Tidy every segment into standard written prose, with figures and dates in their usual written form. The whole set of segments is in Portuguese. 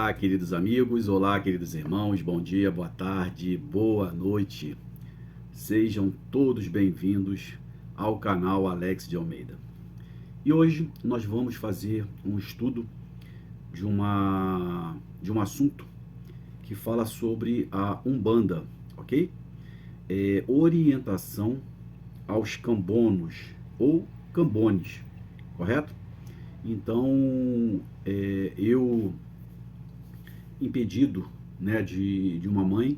Olá, queridos amigos, olá, queridos irmãos, bom dia, boa tarde, boa noite. Sejam todos bem-vindos ao canal Alex de Almeida. E hoje nós vamos fazer um estudo de um assunto que fala sobre a Umbanda, ok? Orientação aos cambonos ou cambones, correto? Então, eu impedido, né, de uma mãe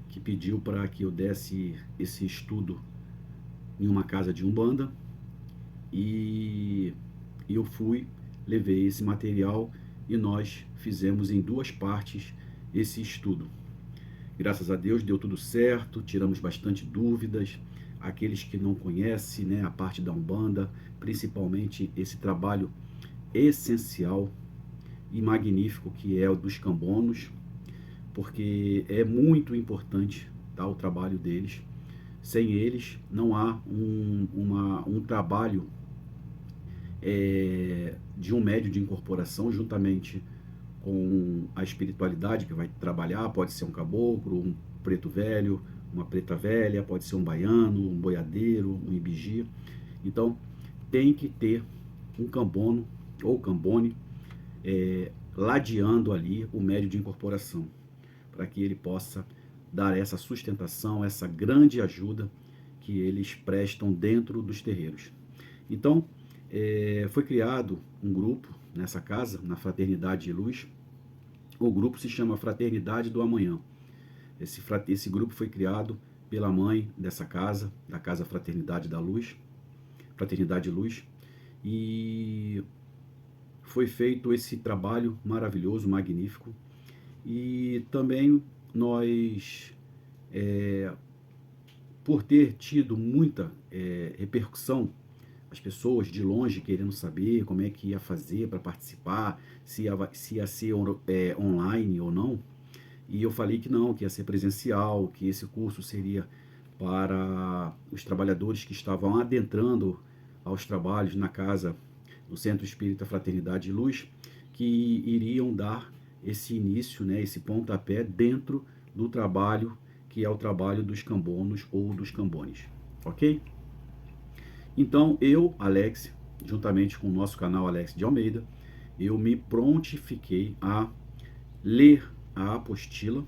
que pediu para que eu desse esse estudo em uma casa de Umbanda, e eu fui, levei esse material e nós fizemos em duas partes esse estudo. Graças a Deus deu tudo certo, tiramos bastante dúvidas. Aqueles que não conhecem, né, a parte da Umbanda, principalmente esse trabalho essencial e magnífico que é o dos cambonos, porque é muito importante, tá, o trabalho deles. Sem eles não há um trabalho de um médio de incorporação juntamente com a espiritualidade que vai trabalhar. Pode ser um caboclo, um preto velho, uma preta velha, pode ser um baiano, um boiadeiro, um ibiji. Então tem que ter um cambono ou cambone ladeando ali o médio de incorporação, para que ele possa dar essa sustentação, essa grande ajuda que eles prestam dentro dos terreiros. Então, foi criado um grupo nessa casa, na de Luz. O grupo se chama Fraternidade do Amanhã. Esse grupo foi criado pela mãe dessa casa, da Casa Fraternidade da Luz, Fraternidade Luz, e foi feito esse trabalho maravilhoso, magnífico. E também nós, por ter tido muita repercussão, as pessoas de longe querendo saber como é que ia fazer para participar, se ia ser online ou não. E eu falei que não, que ia ser presencial, que esse curso seria para os trabalhadores que estavam adentrando aos trabalhos na casa do Centro Espírita Fraternidade e Luz, que iriam dar esse início, né, esse pontapé dentro do trabalho, que é o trabalho dos cambonos ou dos cambones, ok? Então eu, Alex, juntamente com o nosso canal Alex de Almeida, eu me prontifiquei a ler a apostila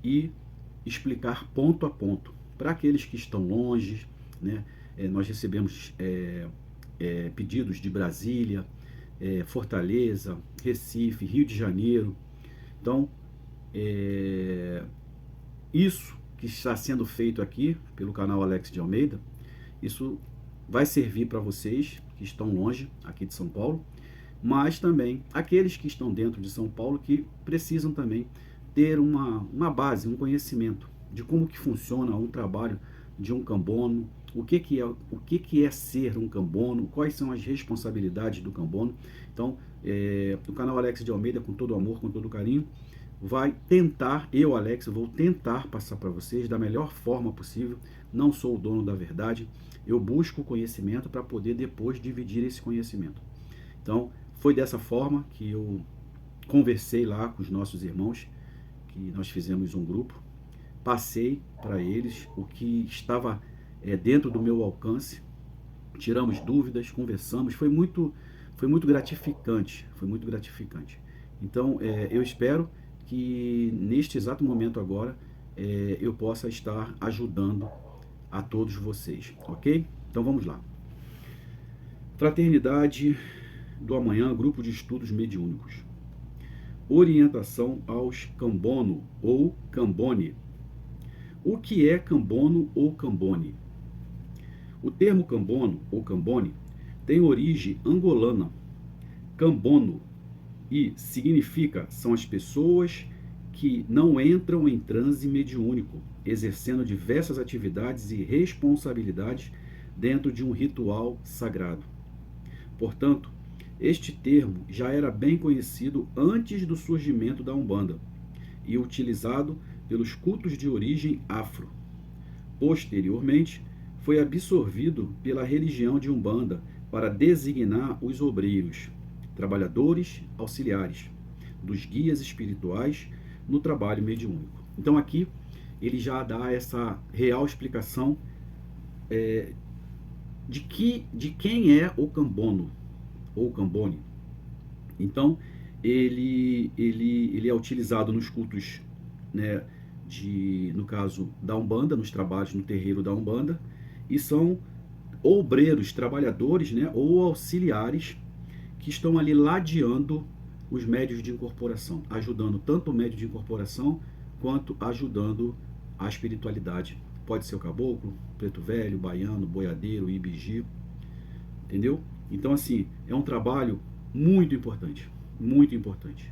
e explicar ponto a ponto para aqueles que estão longe, né? Nós recebemos pedidos de Brasília, Fortaleza, Recife, Rio de Janeiro. Então, isso que está sendo feito aqui pelo canal Alex de Almeida, isso vai servir para vocês que estão longe aqui de São Paulo, mas também aqueles que estão dentro de São Paulo, que precisam também ter uma base, um conhecimento de como que funciona o trabalho de um cambono, o que é ser um cambono, quais são as responsabilidades do cambono. Então, o canal Alex de Almeida, com todo amor, com todo carinho, vai tentar, eu, Alex, vou tentar passar para vocês da melhor forma possível. Não sou o dono da verdade, eu busco conhecimento para poder depois dividir esse conhecimento. Então, foi dessa forma que eu conversei lá com os nossos irmãos, que nós fizemos um grupo, passei para eles o que estava dentro do meu alcance, tiramos dúvidas, conversamos, foi muito gratificante, foi muito gratificante. Então, eu espero que neste exato momento agora, eu possa estar ajudando a todos vocês, ok? Então vamos lá. Fraternidade do Amanhã, Grupo de Estudos Mediúnicos. Orientação aos cambono ou cambone. O que é cambono ou cambone? O termo cambono ou cambone tem origem angolana, cambono, e significa são as pessoas que não entram em transe mediúnico, exercendo diversas atividades e responsabilidades dentro de um ritual sagrado. Portanto, este termo já era bem conhecido antes do surgimento da Umbanda e utilizado pelos cultos de origem afro. Posteriormente, foi absorvido pela religião de Umbanda para designar os obreiros, trabalhadores auxiliares, dos guias espirituais no trabalho mediúnico. Então aqui ele já dá essa real explicação de quem é o Cambono ou Cambone. Então ele é utilizado nos cultos, né, no caso da Umbanda, nos trabalhos no terreiro da Umbanda, e são obreiros, trabalhadores, né, ou auxiliares que estão ali ladeando os médios de incorporação, ajudando tanto o médio de incorporação quanto ajudando a espiritualidade. Pode ser o caboclo, preto velho, baiano, boiadeiro, ibiji, entendeu? Então, assim, é um trabalho muito importante, muito importante.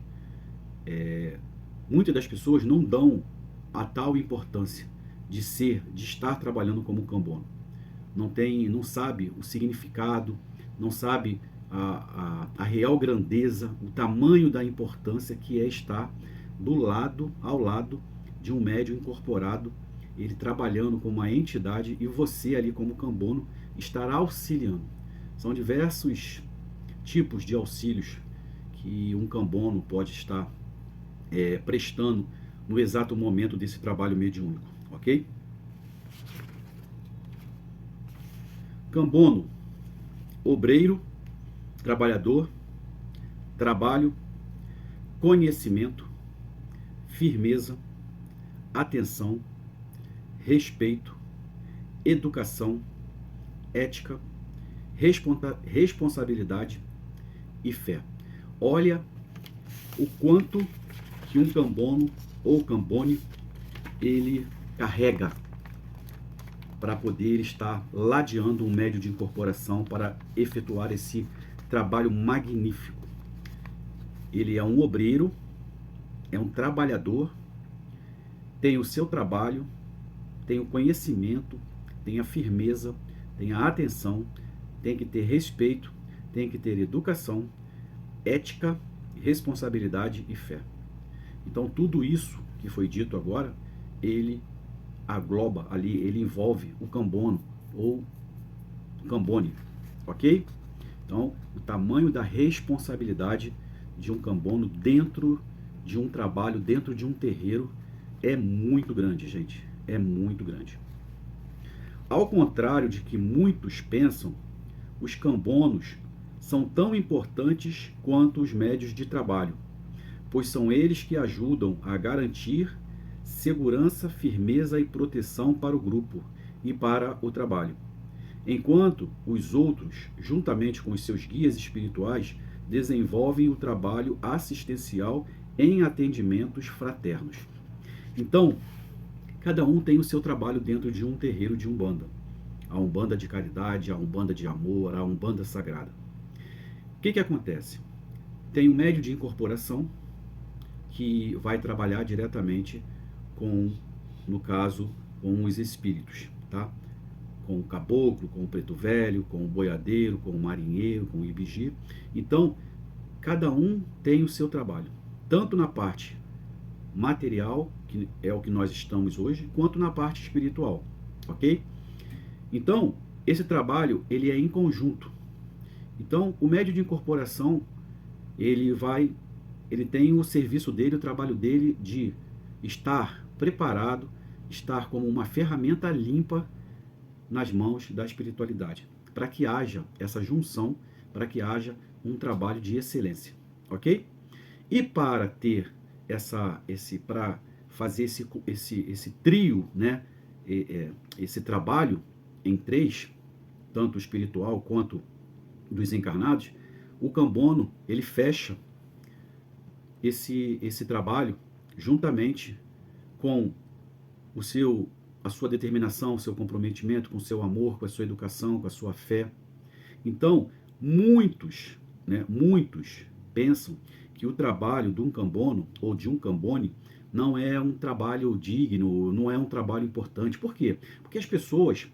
Muitas das pessoas não dão a tal importância de estar trabalhando como Cambono. Não sabe o significado, não sabe a real grandeza, o tamanho da importância que é estar ao lado de um médium incorporado, ele trabalhando como uma entidade e você ali como Cambono estar auxiliando. São diversos tipos de auxílios que um Cambono pode estar prestando no exato momento desse trabalho mediúnico, ok? Cambono, obreiro, trabalhador, trabalho, conhecimento, firmeza, atenção, respeito, educação, ética, responsabilidade e fé. Olha o quanto que um Cambono ou Cambone ele carrega para poder estar ladeando um médio de incorporação para efetuar esse trabalho magnífico. Ele é um obreiro, é um trabalhador, tem o seu trabalho, tem o conhecimento, tem a firmeza, tem a atenção, tem que ter respeito, tem que ter educação, ética, responsabilidade e fé. Então tudo isso que foi dito agora, ele agloba ali, ele envolve o Cambono ou Cambone, ok? Então, o tamanho da responsabilidade de um Cambono dentro de um trabalho, dentro de um terreiro, é muito grande, gente. É muito grande. Ao contrário de que muitos pensam, os Cambonos são tão importantes quanto os médios de trabalho, pois são eles que ajudam a garantir segurança, firmeza e proteção para o grupo e para o trabalho. Enquanto os outros, juntamente com os seus guias espirituais, desenvolvem o trabalho assistencial em atendimentos fraternos. Então, cada um tem o seu trabalho dentro de um terreiro de Umbanda. A Umbanda de caridade, a Umbanda de amor, a Umbanda sagrada. O que acontece? Tem um médio de incorporação que vai trabalhar diretamente com, no caso, com os espíritos, tá? Com o caboclo, com o preto velho, com o boiadeiro, com o marinheiro, com o ibiji. Então, cada um tem o seu trabalho, tanto na parte material, que é o que nós estamos hoje, quanto na parte espiritual, ok? Então, esse trabalho, ele é em conjunto. Então, o médio de incorporação, ele tem o serviço dele, o trabalho dele de estar preparado, estar como uma ferramenta limpa nas mãos da espiritualidade, para que haja essa junção, para que haja um trabalho de excelência, ok? E para ter para fazer esse trio, né, esse trabalho em três, tanto espiritual quanto dos encarnados, o Cambono ele fecha esse trabalho juntamente com a sua determinação, o seu comprometimento, com o seu amor, com a sua educação, com a sua fé. Então, muitos pensam que o trabalho de um Cambono ou de um Cambone não é um trabalho digno, não é um trabalho importante. Por quê? Porque as pessoas,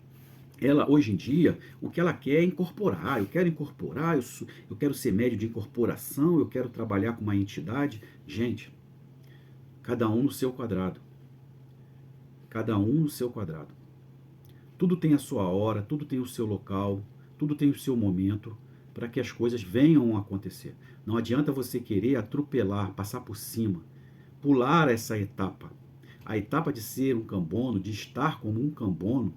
hoje em dia, o que ela quer é incorporar. Eu quero incorporar, eu quero ser médio de incorporação, eu quero trabalhar com uma entidade. Gente, cada um no seu quadrado. Cada um no seu quadrado. Tudo tem a sua hora, tudo tem o seu local, tudo tem o seu momento para que as coisas venham a acontecer. Não adianta você querer atropelar, passar por cima, pular essa etapa. A etapa de ser um cambono, de estar como um cambono,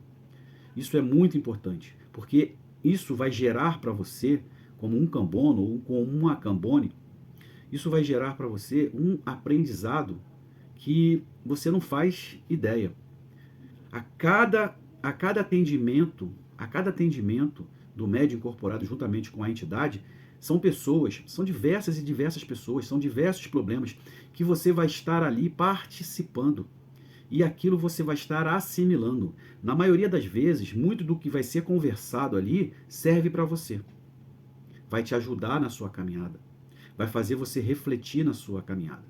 isso é muito importante, porque isso vai gerar para você, como um cambono ou como uma cambone, isso vai gerar para você um aprendizado que você não faz ideia. A cada atendimento do médium incorporado juntamente com a entidade, são pessoas, são diversas e diversas pessoas, são diversos problemas que você vai estar ali participando. E aquilo você vai estar assimilando. Na maioria das vezes, muito do que vai ser conversado ali serve para você. Vai te ajudar na sua caminhada. Vai fazer você refletir na sua caminhada.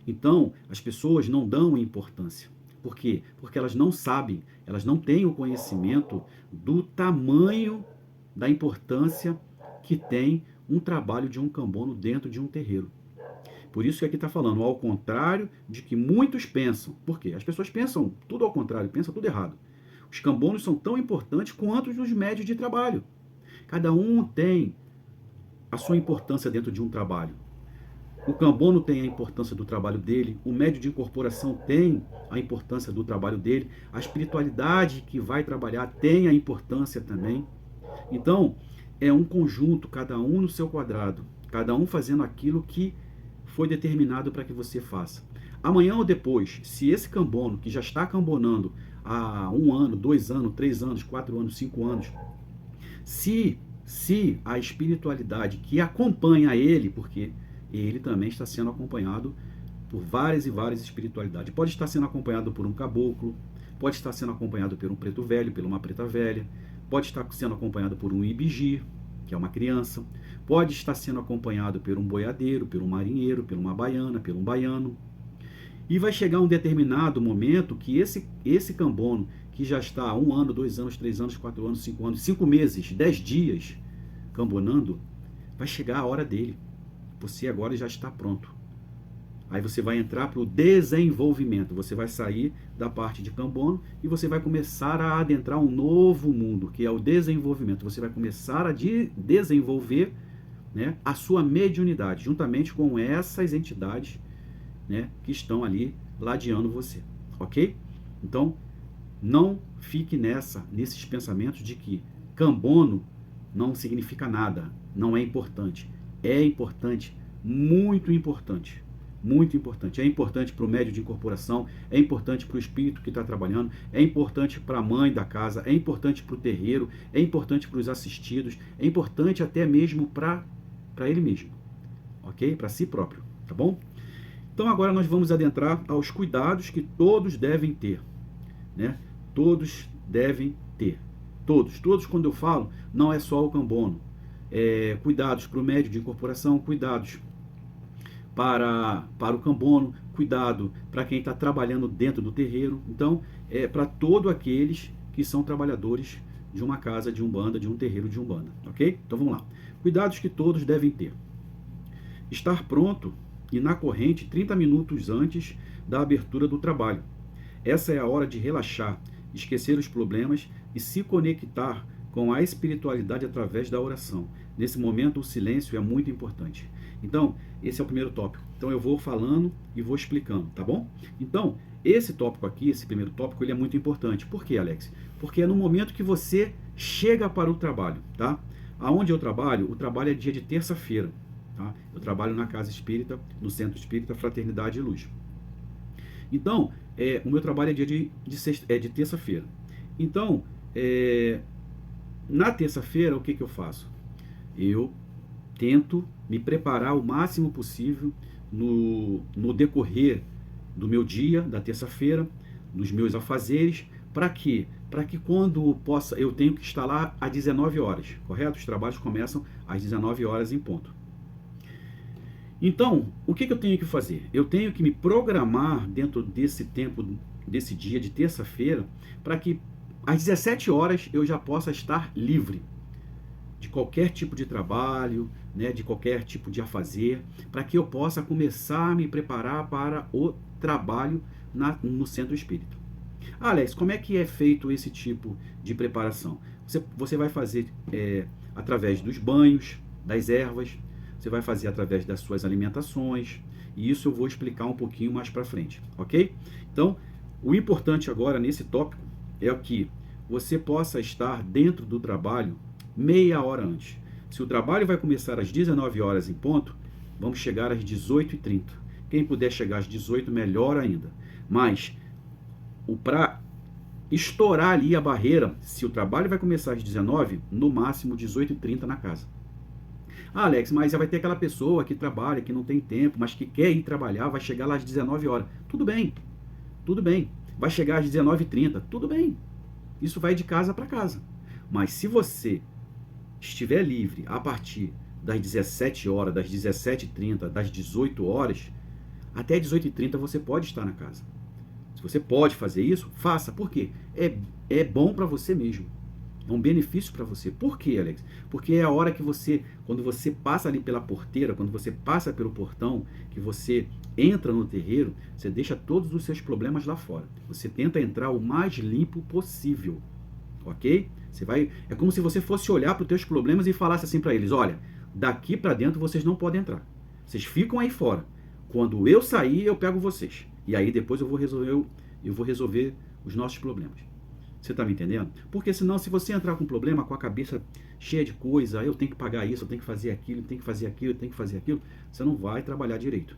Então, as pessoas não dão importância. Por quê? Porque elas não sabem, elas não têm o conhecimento do tamanho da importância que tem um trabalho de um cambono dentro de um terreiro. Por isso que aqui está falando, ao contrário de que muitos pensam. Por quê? As pessoas pensam tudo ao contrário, pensam tudo errado. Os cambonos são tão importantes quanto os médios de trabalho. Cada um tem a sua importância dentro de um trabalho. O cambono tem a importância do trabalho dele, o médio de incorporação tem a importância do trabalho dele, a espiritualidade que vai trabalhar tem a importância também. Então, é um conjunto, cada um no seu quadrado, cada um fazendo aquilo que foi determinado para que você faça. Amanhã ou depois, se esse cambono, que já está cambonando há 1 ano, 2 anos, 3 anos, 4 anos, 5 anos, se a espiritualidade que acompanha ele, porque ele também está sendo acompanhado por várias e várias espiritualidades, pode estar sendo acompanhado por um caboclo, pode estar sendo acompanhado por um preto velho, por uma preta velha, pode estar sendo acompanhado por um ibigi, que é uma criança, pode estar sendo acompanhado por um boiadeiro, por um marinheiro, por uma baiana, por um baiano. E vai chegar um determinado momento que esse cambono, que já está há 1 ano, 2 anos, 3 anos, 4 anos, 5 anos, 5 meses, 10 dias cambonando, vai chegar a hora dele. Você agora já está pronto. Aí você vai entrar para o desenvolvimento. Você vai sair da parte de cambono e você vai começar a adentrar um novo mundo, que é o desenvolvimento. Você vai começar a desenvolver, né, a sua mediunidade, juntamente com essas entidades, né, que estão ali ladeando você. Ok? Então, não fique nesses pensamentos de que cambono não significa nada, não é importante. É importante, muito importante. Muito importante. É importante para o médio de incorporação, é importante para o espírito que está trabalhando, é importante para a mãe da casa, é importante para o terreiro, é importante para os assistidos, é importante até mesmo para ele mesmo, ok? Para si próprio, tá bom? Então agora nós vamos adentrar aos cuidados que todos devem ter, né? Todos devem ter. Todos quando eu falo, não é só o cambono. Cuidados para o médio de incorporação, cuidados para o cambono, cuidado para quem está trabalhando dentro do terreiro. Então, para todos aqueles que são trabalhadores de uma casa de umbanda, de um terreiro de umbanda, ok? Então vamos lá. Cuidados que todos devem ter. Estar pronto e na corrente 30 minutos antes da abertura do trabalho. Essa é a hora de relaxar, esquecer os problemas e se conectar com a espiritualidade através da oração. Nesse momento, o silêncio é muito importante. Então, esse é o primeiro tópico. Então, eu vou falando e vou explicando, tá bom? Então, esse tópico aqui, esse primeiro tópico, ele é muito importante. Por quê, Alex? Porque é no momento que você chega para o trabalho, tá? Aonde eu trabalho, o trabalho é dia de terça-feira, tá? Eu trabalho na Casa Espírita, no Centro Espírita Fraternidade e Luz. Então, o meu trabalho é dia de terça-feira. Então, na terça-feira, o que eu faço? Eu tento me preparar o máximo possível no decorrer do meu dia, da terça-feira, dos meus afazeres, para quê? Para que quando eu tenho que estar lá às 19 horas, correto? Os trabalhos começam às 19 horas em ponto. Então, o que eu tenho que fazer? Eu tenho que me programar dentro desse tempo, desse dia de terça-feira, para que às 17 horas eu já possa estar livre de qualquer tipo de trabalho, né, de qualquer tipo de afazer, para que eu possa começar a me preparar para o trabalho no Centro Espírita. Alex, como é que é feito esse tipo de preparação? Você vai fazer através dos banhos, das ervas, você vai fazer através das suas alimentações, e isso eu vou explicar um pouquinho mais para frente, ok? Então, o importante agora nesse tópico é que você possa estar dentro do trabalho meia hora antes. Se o trabalho vai começar às 19 horas em ponto, vamos chegar às 18h30. Quem puder chegar às 18, melhor ainda. Mas, para estourar ali a barreira, se o trabalho vai começar às 19, no máximo 18h30 na casa. Ah, Alex, mas vai ter aquela pessoa que trabalha, que não tem tempo, mas que quer ir trabalhar, vai chegar lá às 19 horas. Tudo bem, tudo bem. Vai chegar às 19h30, tudo bem. Isso vai de casa para casa. Mas se você estiver livre a partir das 17 horas, das 17h30, das 18 horas, até 18h30 você pode estar na casa. Se você pode fazer isso, faça. Por quê? É bom para você mesmo. É um benefício para você. Por quê, Alex? Porque é a hora que você, quando você passa ali pela porteira, quando você passa pelo portão, que você entra no terreiro, você deixa todos os seus problemas lá fora. Você tenta entrar o mais limpo possível, ok? É como se você fosse olhar para os teus problemas e falasse assim para eles: olha, daqui para dentro vocês não podem entrar. Vocês ficam aí fora. Quando eu sair, eu pego vocês. E aí depois eu vou resolver os nossos problemas. Você está me entendendo? Porque senão, se você entrar com um problema, com a cabeça cheia de coisa, eu tenho que pagar isso, eu tenho que fazer aquilo, eu tenho que fazer aquilo, eu tenho que fazer aquilo, você não vai trabalhar direito.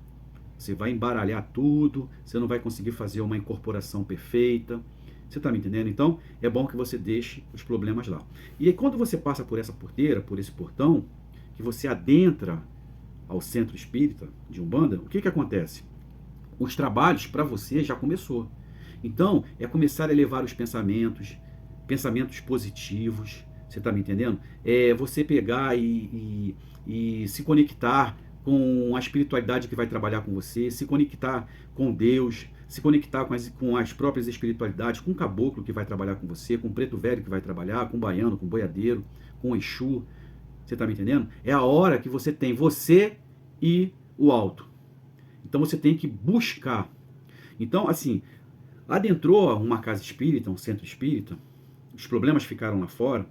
Você vai embaralhar tudo, você não vai conseguir fazer uma incorporação perfeita. Você está me entendendo? Então, é bom que você deixe os problemas lá. E aí, quando você passa por essa porteira, por esse portão, que você adentra ao centro espírita de Umbanda, o que acontece? Os trabalhos para você já começou. Então, é começar a elevar os pensamentos positivos, você está me entendendo? É você pegar e se conectar com a espiritualidade que vai trabalhar com você, se conectar com Deus, se conectar com as próprias espiritualidades, com o caboclo que vai trabalhar com você, com o preto velho que vai trabalhar, com o baiano, com o boiadeiro, com o Exu, você está me entendendo? É a hora que você tem você e o alto. Então você tem que buscar. Então, assim, adentrou uma casa espírita, um centro espírita, os problemas ficaram lá fora,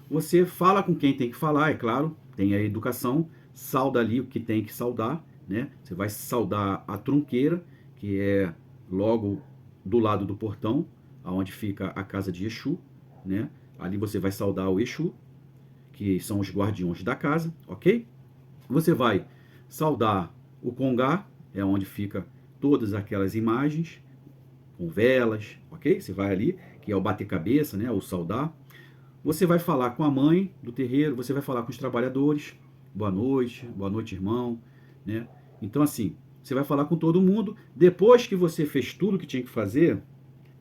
você fala com quem tem que falar, é claro, tem a educação, sauda ali o que tem que saudar, né? Você vai saudar a trunqueira, que é logo do lado do portão, onde fica a casa de Exu, né? Ali você vai saudar o Exu, que são os guardiões da casa, ok? Você vai saudar o Congá, é onde fica todas aquelas imagens, com velas, ok? Você vai ali, que é o bater-cabeça, né? O saudar. Você vai falar com a mãe do terreiro, você vai falar com os trabalhadores, boa noite, irmão, né? Então, assim, você vai falar com todo mundo, depois que você fez tudo que tinha que fazer,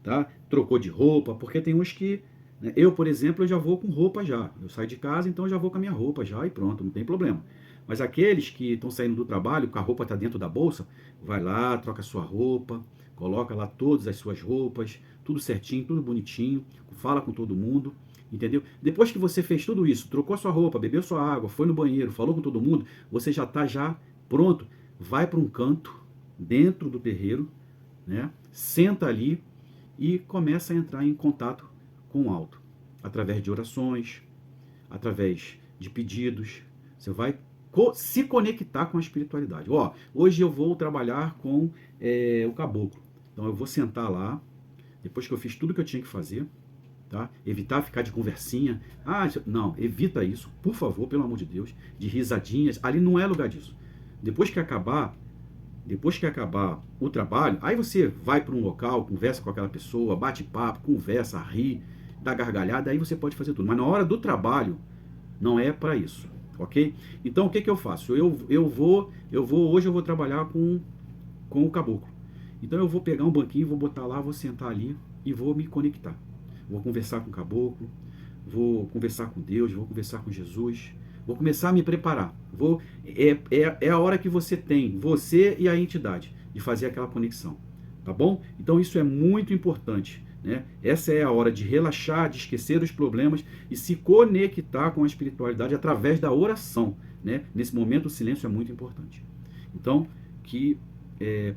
tá? Trocou de roupa, porque tem uns que, né? Eu, por exemplo, eu já vou com roupa já. Eu saio de casa, então eu já vou com a minha roupa já e pronto, não tem problema. Mas aqueles que estão saindo do trabalho, com a roupa está dentro da bolsa, vai lá, troca a sua roupa, coloca lá todas as suas roupas, tudo certinho, tudo bonitinho, fala com todo mundo, entendeu? Depois que você fez tudo isso, trocou a sua roupa, bebeu sua água, foi no banheiro, falou com todo mundo, você já está já pronto, vai para um canto, dentro do terreiro, né? Senta ali e começa a entrar em contato com o alto, através de orações, através de pedidos, você vai se conectar com a espiritualidade. Ó, hoje eu vou trabalhar com o caboclo. Então eu vou sentar lá, depois que eu fiz tudo que eu tinha que fazer, tá? Evitar ficar de conversinha. Ah, não, evita isso, por favor, pelo amor de Deus, de risadinhas. Ali não é lugar disso. Depois que acabar o trabalho, aí você vai para um local, conversa com aquela pessoa, bate papo, conversa, ri, dá gargalhada, aí você pode fazer tudo. Mas na hora do trabalho, não é para isso. Ok? Então o que eu faço? Hoje eu vou trabalhar com o caboclo. Então eu vou pegar um banquinho, vou botar lá, vou sentar ali e vou me conectar. Vou conversar com o caboclo, vou conversar com Deus, vou conversar com Jesus, vou começar a me preparar. É a hora que você tem, você e a entidade, de fazer aquela conexão. Tá bom? Então isso é muito importante. Né? Essa é a hora de relaxar, de esquecer os problemas e se conectar com a espiritualidade através da oração. Né? Nesse momento o silêncio é muito importante. Então, que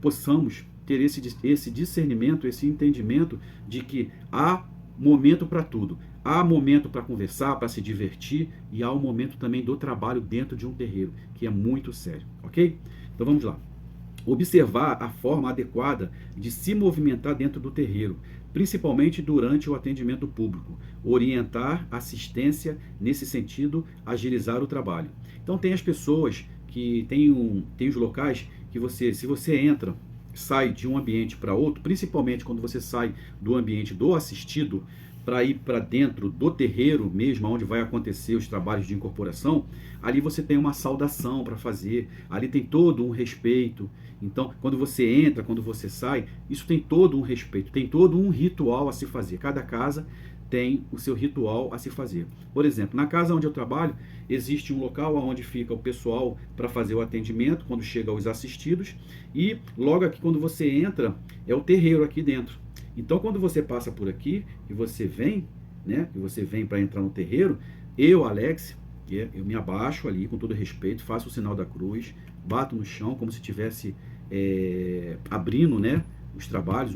possamos ter esse discernimento, esse entendimento de que há momento para tudo. há momento para conversar, para se divertir, e há o momento também do trabalho dentro de um terreiro, que é muito sério, ok? Então vamos lá. Observar a forma adequada de se movimentar dentro do terreiro, principalmente durante o atendimento público. Orientar assistência nesse sentido, agilizar o trabalho. Então tem as pessoas que tem os locais que se você entra, sai de um ambiente para outro, principalmente quando você sai do ambiente do assistido para ir para dentro do terreiro mesmo, onde vai acontecer os trabalhos de incorporação, ali você tem uma saudação para fazer, ali tem todo um respeito. Então, quando você entra, quando você sai, isso tem todo um respeito, tem todo um ritual a se fazer. Cada casa tem o seu ritual a se fazer. Por exemplo, na casa onde eu trabalho, existe um local onde fica o pessoal para fazer o atendimento, quando chega os assistidos, e logo aqui quando você entra, é o terreiro aqui dentro. Então, quando você passa por aqui e você vem, né, e você vem para entrar no terreiro, eu, Alex, eu me abaixo ali com todo respeito, faço o sinal da cruz, bato no chão como se estivesse abrindo, né, os trabalhos,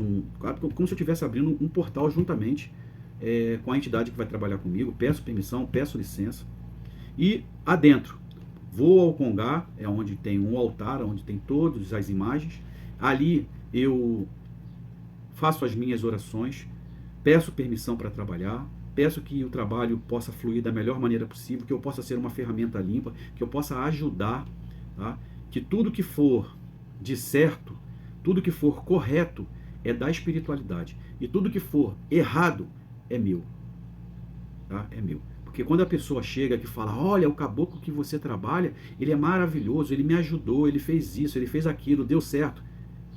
como se eu estivesse abrindo um portal juntamente com a entidade que vai trabalhar comigo, peço permissão, peço licença, e adentro, vou ao congá, é onde tem um altar, onde tem todas as imagens, ali eu faço as minhas orações, peço permissão para trabalhar, peço que o trabalho possa fluir da melhor maneira possível, que eu possa ser uma ferramenta limpa, que eu possa ajudar, tá? Que tudo que for de certo, tudo que for correto é da espiritualidade, e tudo que for errado é meu, tá? É meu. Porque quando a pessoa chega aqui e fala, olha, o caboclo que você trabalha, ele é maravilhoso, ele me ajudou, ele fez isso, ele fez aquilo, deu certo.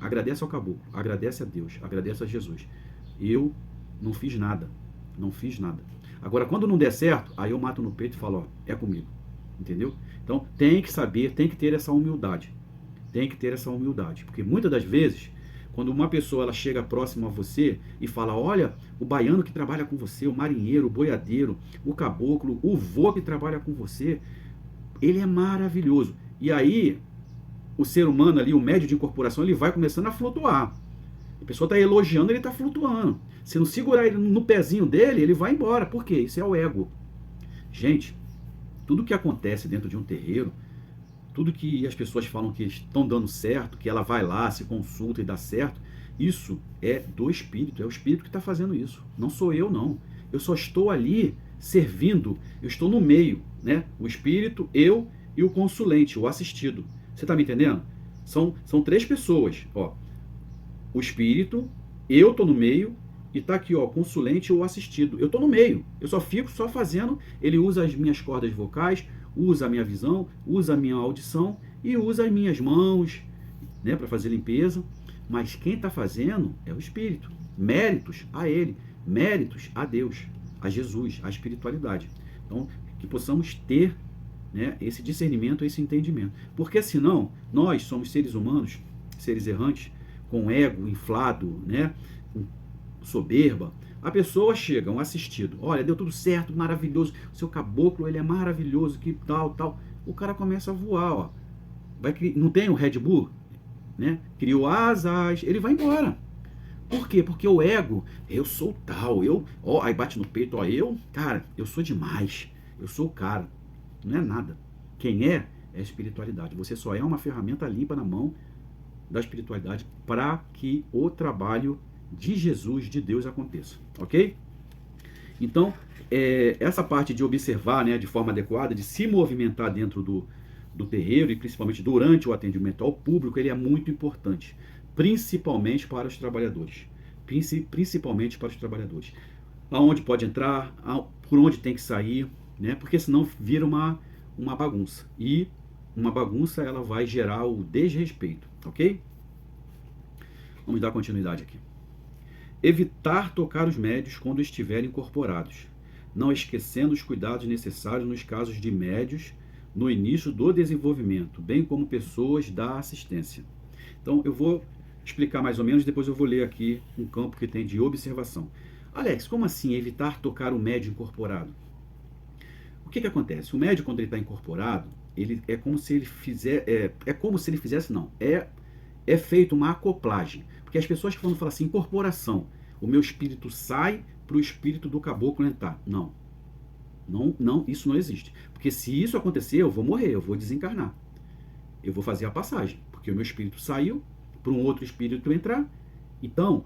Agradece ao caboclo, agradece a Deus, agradece a Jesus. Eu não fiz nada, não fiz nada. Agora, quando não der certo, aí eu mato no peito e falo, ó, é comigo. Entendeu? Então, tem que saber, tem que ter essa humildade. Tem que ter essa humildade. Porque muitas das vezes, quando uma pessoa ela chega próximo a você e fala, olha, o baiano que trabalha com você, o marinheiro, o boiadeiro, o caboclo, o vô que trabalha com você, ele é maravilhoso. E aí, o ser humano ali, o médio de incorporação, ele vai começando a flutuar. A pessoa está elogiando, ele está flutuando. Se não segurar ele no pezinho dele, ele vai embora. Por quê? Isso é o ego. Gente, tudo que acontece dentro de um terreiro, tudo que as pessoas falam que estão dando certo, que ela vai lá, se consulta e dá certo, isso é do espírito, é o espírito que está fazendo isso. Não sou eu, não. Eu só estou ali servindo, eu estou no meio, né? O espírito, eu e o consulente, o assistido. Você está me entendendo? São três pessoas, ó. O espírito, eu estou no meio, e está aqui, ó, consulente ou assistido. Eu estou no meio, eu só fico só fazendo, ele usa as minhas cordas vocais, usa a minha visão, usa a minha audição e usa as minhas mãos, né, para fazer limpeza. Mas quem está fazendo é o espírito. Méritos a ele, méritos a Deus, a Jesus, a espiritualidade. Então, que possamos ter, né, esse discernimento, esse entendimento. Porque senão, nós somos seres humanos, seres errantes, com ego inflado, né, com soberba. A pessoa chega, um assistido, olha, deu tudo certo, maravilhoso, o seu caboclo, ele é maravilhoso, que tal, tal. O cara começa a voar, ó. Não tem o Red Bull, né? Criou asas, ele vai embora. Por quê? Porque o ego, eu sou tal, ó, aí bate no peito, ó, cara, eu sou demais, eu sou o cara. Não é nada. Quem é a espiritualidade. Você só é uma ferramenta limpa na mão da espiritualidade para que o trabalho de Jesus, de Deus, aconteça. Ok? Então, essa parte de observar, né, de forma adequada, de se movimentar dentro do terreiro e principalmente durante o atendimento ao público, ele é muito importante. Principalmente para os trabalhadores. Principalmente para os trabalhadores. Aonde pode entrar, por onde tem que sair, né? Porque senão vira uma bagunça. E uma bagunça ela vai gerar o desrespeito, ok? Vamos dar continuidade aqui. Evitar tocar os médios quando estiverem incorporados, não esquecendo os cuidados necessários nos casos de médios no início do desenvolvimento, bem como pessoas da assistência. Então eu vou explicar mais ou menos, depois eu vou ler aqui um campo que tem de observação. Alex, como assim evitar tocar o médio incorporado? O que acontece? O médio, quando ele está incorporado, ele é como se ele fizesse, não, é feito uma acoplagem. Porque as pessoas que falam assim, incorporação, o meu espírito sai para o espírito do caboclo entrar. Não. Não, isso não existe. Porque se isso acontecer, eu vou morrer, eu vou desencarnar. Eu vou fazer a passagem, porque o meu espírito saiu para um outro espírito entrar. Então,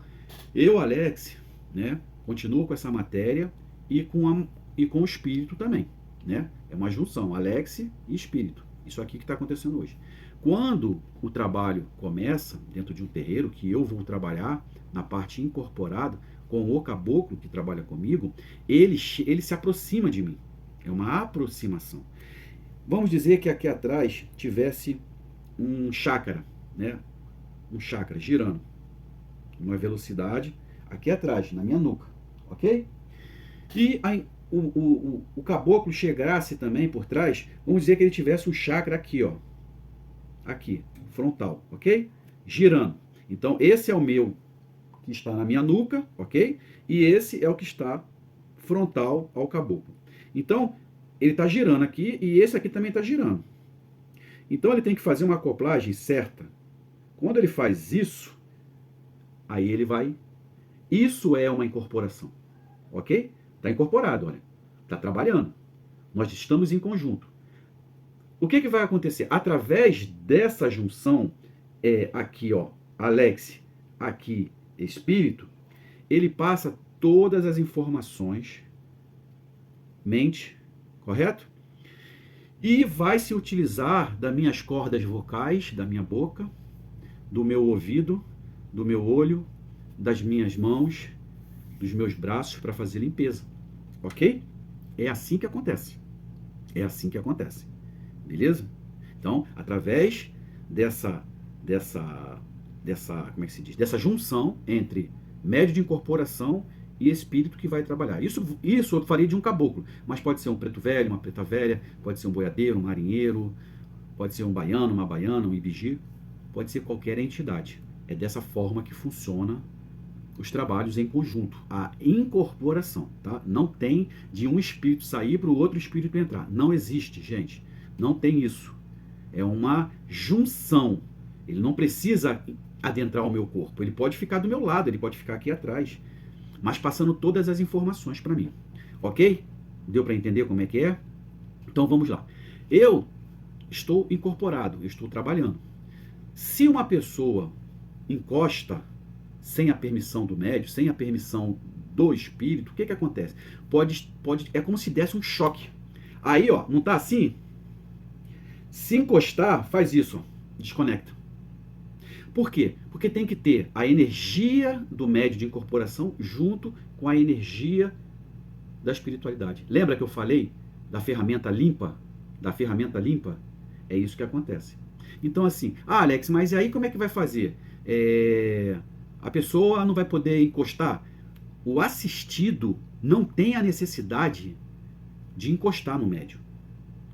eu, Alex, né, continuo com essa matéria e com o espírito também, né? É uma junção, Alex e espírito. Isso aqui que está acontecendo hoje. Quando o trabalho começa dentro de um terreiro, que eu vou trabalhar na parte incorporada, com o caboclo que trabalha comigo, ele se aproxima de mim. É uma aproximação. Vamos dizer que aqui atrás tivesse um chácara, né? Um chácara girando uma velocidade aqui atrás, na minha nuca, ok? E aí, o caboclo chegasse também por trás, vamos dizer que ele tivesse um chakra aqui, ó, aqui, frontal, ok? Girando. Então, esse é o meu que está na minha nuca, ok? E esse é o que está frontal ao caboclo. Então, ele está girando aqui e esse aqui também está girando. Então, ele tem que fazer uma acoplagem certa. Quando ele faz isso, aí ele vai... Isso é uma incorporação, ok? Está incorporado, olha. Está trabalhando. Nós estamos em conjunto. O que vai acontecer? Através dessa junção, aqui, ó, Alex, aqui, espírito, ele passa todas as informações, mente, correto? E vai se utilizar das minhas cordas vocais, da minha boca, do meu ouvido, do meu olho, das minhas mãos, dos meus braços para fazer limpeza, ok? É assim que acontece. É assim que acontece. Beleza? Então, através dessa como é que se diz? Dessa junção entre médio de incorporação e espírito que vai trabalhar. Isso eu faria de um caboclo, mas pode ser um preto velho, uma preta velha, pode ser um boiadeiro, um marinheiro, pode ser um baiano, uma baiana, um ibiji, pode ser qualquer entidade. É dessa forma que funciona os trabalhos em conjunto, a incorporação, tá? Não tem de um espírito sair para o outro espírito entrar. Não existe, gente. Não tem isso. É uma junção. Ele não precisa adentrar o meu corpo. Ele pode ficar do meu lado, ele pode ficar aqui atrás, mas passando todas as informações para mim. Ok? Deu para entender como é que é? Então vamos lá. Eu estou incorporado, eu estou trabalhando. Se uma pessoa encosta sem a permissão do médium, sem a permissão do espírito, o que acontece? É como se desse um choque. Aí, ó, não tá assim? Se encostar, faz isso, ó, desconecta. Por quê? Porque tem que ter a energia do médium de incorporação junto com a energia da espiritualidade. Lembra que eu falei da ferramenta limpa? Da ferramenta limpa? É isso que acontece. Então, assim, Alex, mas aí como é que vai fazer? A pessoa não vai poder encostar? O assistido não tem a necessidade de encostar no médium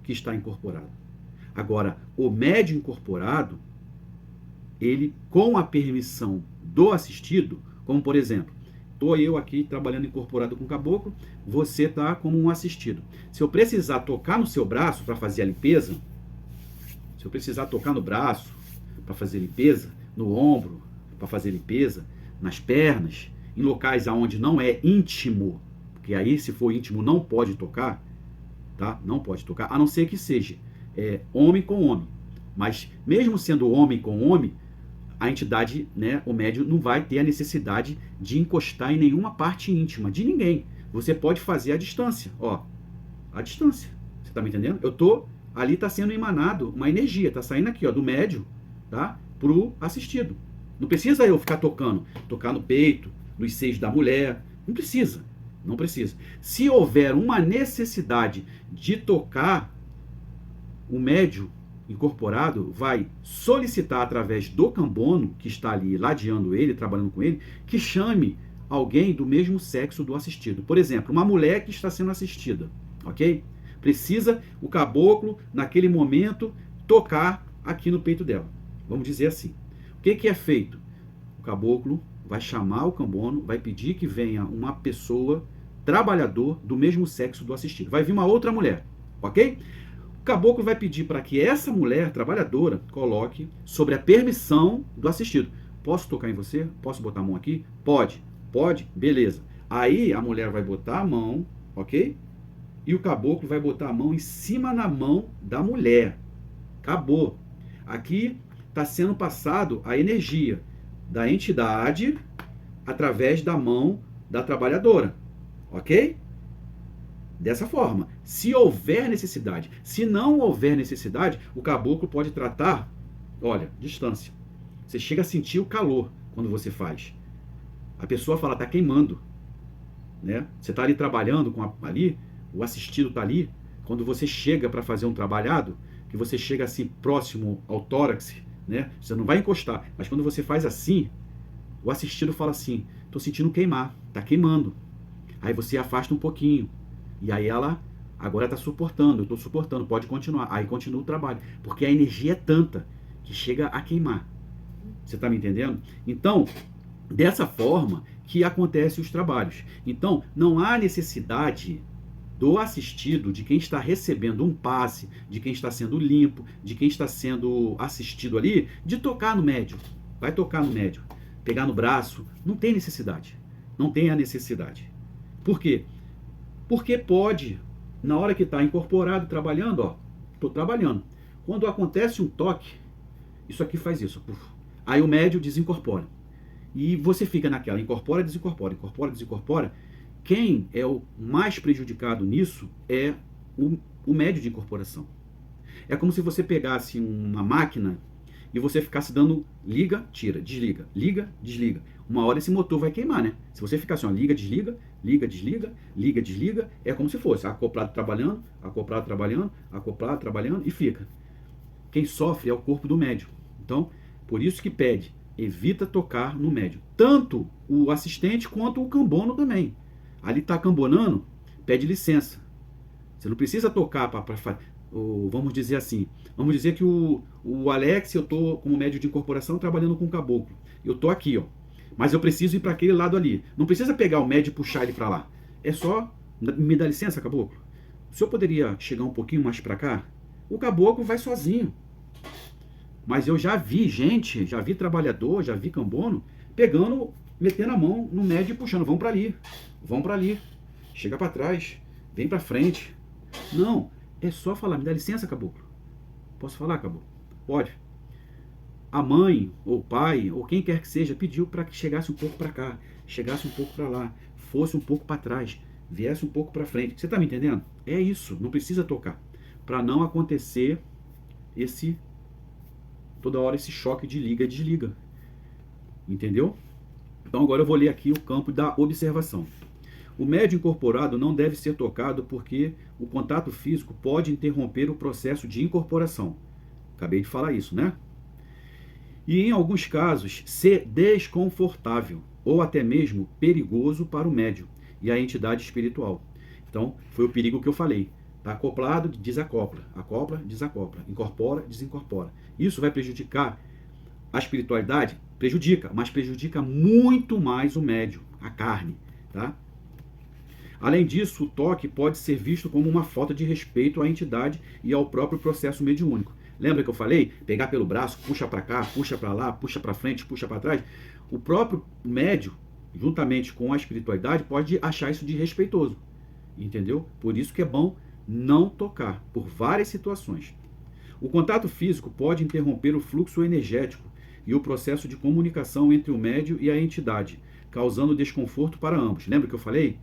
que está incorporado. Agora, o médium incorporado, ele, com a permissão do assistido, como por exemplo, estou eu aqui trabalhando incorporado com o caboclo, você está como um assistido. Se eu precisar tocar no seu braço para fazer a limpeza, se eu precisar tocar no braço para fazer limpeza, no ombro para fazer limpeza, nas pernas, em locais aonde não é íntimo, porque aí se for íntimo não pode tocar, tá? Não pode tocar, a não ser que seja homem com homem. Mas mesmo sendo homem com homem, a entidade, né, o médium não vai ter a necessidade de encostar em nenhuma parte íntima de ninguém. Você pode fazer à distância, ó, à distância. Você está me entendendo? Ali está sendo emanado uma energia, está saindo aqui, ó, do médium, tá, pro assistido. Não precisa eu ficar tocar no peito, nos seios da mulher, não precisa, não precisa. Se houver uma necessidade de tocar, o médium incorporado vai solicitar através do cambono, que está ali ladeando ele, trabalhando com ele, que chame alguém do mesmo sexo do assistido. Por exemplo, uma mulher que está sendo assistida, ok? Precisa o caboclo, naquele momento, tocar aqui no peito dela. Vamos dizer assim. O que é feito? O caboclo vai chamar o cambono, vai pedir que venha uma pessoa, trabalhador, do mesmo sexo do assistido. Vai vir uma outra mulher, ok? O caboclo vai pedir para que essa mulher trabalhadora coloque sobre a permissão do assistido. Posso tocar em você? Posso botar a mão aqui? Pode. Pode? Beleza. Aí a mulher vai botar a mão, ok? E o caboclo vai botar a mão em cima da mão da mulher. Acabou. Aqui está sendo passado a energia da entidade através da mão da trabalhadora, ok? Dessa forma. Se houver necessidade. Se não houver necessidade, o caboclo pode tratar, olha, distância. Você chega a sentir o calor quando você faz. A pessoa fala, tá queimando, né? Você está ali trabalhando ali, o assistido está ali. Quando você chega para fazer um trabalhado, que você chega assim próximo ao tórax, né? Você não vai encostar, mas quando você faz assim, o assistido fala assim, tô sentindo queimar, tá queimando. Aí você afasta um pouquinho, e aí ela agora está suportando, eu estou suportando, pode continuar. Aí continua o trabalho, porque a energia é tanta que chega a queimar. Você está me entendendo? Então, dessa forma que acontecem os trabalhos. Então, não há necessidade do assistido, de quem está recebendo um passe, de quem está sendo limpo, de quem está sendo assistido ali, de tocar no médium. Vai tocar no médium, pegar no braço. Não tem necessidade. Não tem a necessidade. Por quê? Porque pode, na hora que está incorporado, trabalhando, ó, estou trabalhando. Quando acontece um toque, isso aqui faz isso. Puf. Aí o médium desincorpora. E você fica naquela, incorpora, desincorpora, incorpora, desincorpora. Quem é o mais prejudicado nisso é o médio de incorporação. É como se você pegasse uma máquina e você ficasse dando liga, tira, desliga, liga, desliga. Uma hora esse motor vai queimar, né? Se você ficar assim, ó, liga, desliga, liga, desliga, liga, desliga, é como se fosse acoplado trabalhando, acoplado trabalhando, acoplado trabalhando e fica. Quem sofre é o corpo do médium. Então, por isso que pede, evita tocar no médium. Tanto o assistente quanto o cambono também. Ali está cambonando, pede licença. Você não precisa tocar para vamos dizer assim. Vamos dizer que o Alex, eu estou como médium de incorporação trabalhando com o caboclo. Eu estou aqui, ó. Mas eu preciso ir para aquele lado ali. Não precisa pegar o médium e puxar ele para lá. É só, me dá licença, caboclo. O senhor poderia chegar um pouquinho mais para cá? O caboclo vai sozinho. Mas eu já vi gente, já vi trabalhador, já vi cambono, pegando, metendo a mão no médium e puxando. Vão para ali, vão para ali. Chega para trás, vem para frente. Não, é só falar, me dá licença, caboclo. Posso falar, caboclo? Pode. A mãe, ou o pai, ou quem quer que seja, pediu para que chegasse um pouco para cá, chegasse um pouco para lá, fosse um pouco para trás, viesse um pouco para frente. Você está me entendendo? É isso, não precisa tocar. Para não acontecer toda hora esse choque de liga e desliga. Entendeu? Então agora eu vou ler aqui o campo da observação. O médium incorporado não deve ser tocado porque o contato físico pode interromper o processo de incorporação. Acabei de falar isso, né? E em alguns casos ser desconfortável ou até mesmo perigoso para o médium e a entidade espiritual. Então, foi o perigo que eu falei. Está acoplado, desacopla. Acopla, desacopla. Incorpora, desincorpora. Isso vai prejudicar a espiritualidade? Prejudica, mas prejudica muito mais o médium, a carne. Tá? Além disso, o toque pode ser visto como uma falta de respeito à entidade e ao próprio processo mediúnico. Lembra que eu falei? Pegar pelo braço, puxa para cá, puxa para lá, puxa para frente, puxa para trás. O próprio médium, juntamente com a espiritualidade, pode achar isso desrespeitoso. Entendeu? Por isso que é bom não tocar, por várias situações. O contato físico pode interromper o fluxo energético e o processo de comunicação entre o médium e a entidade, causando desconforto para ambos. Lembra que eu falei?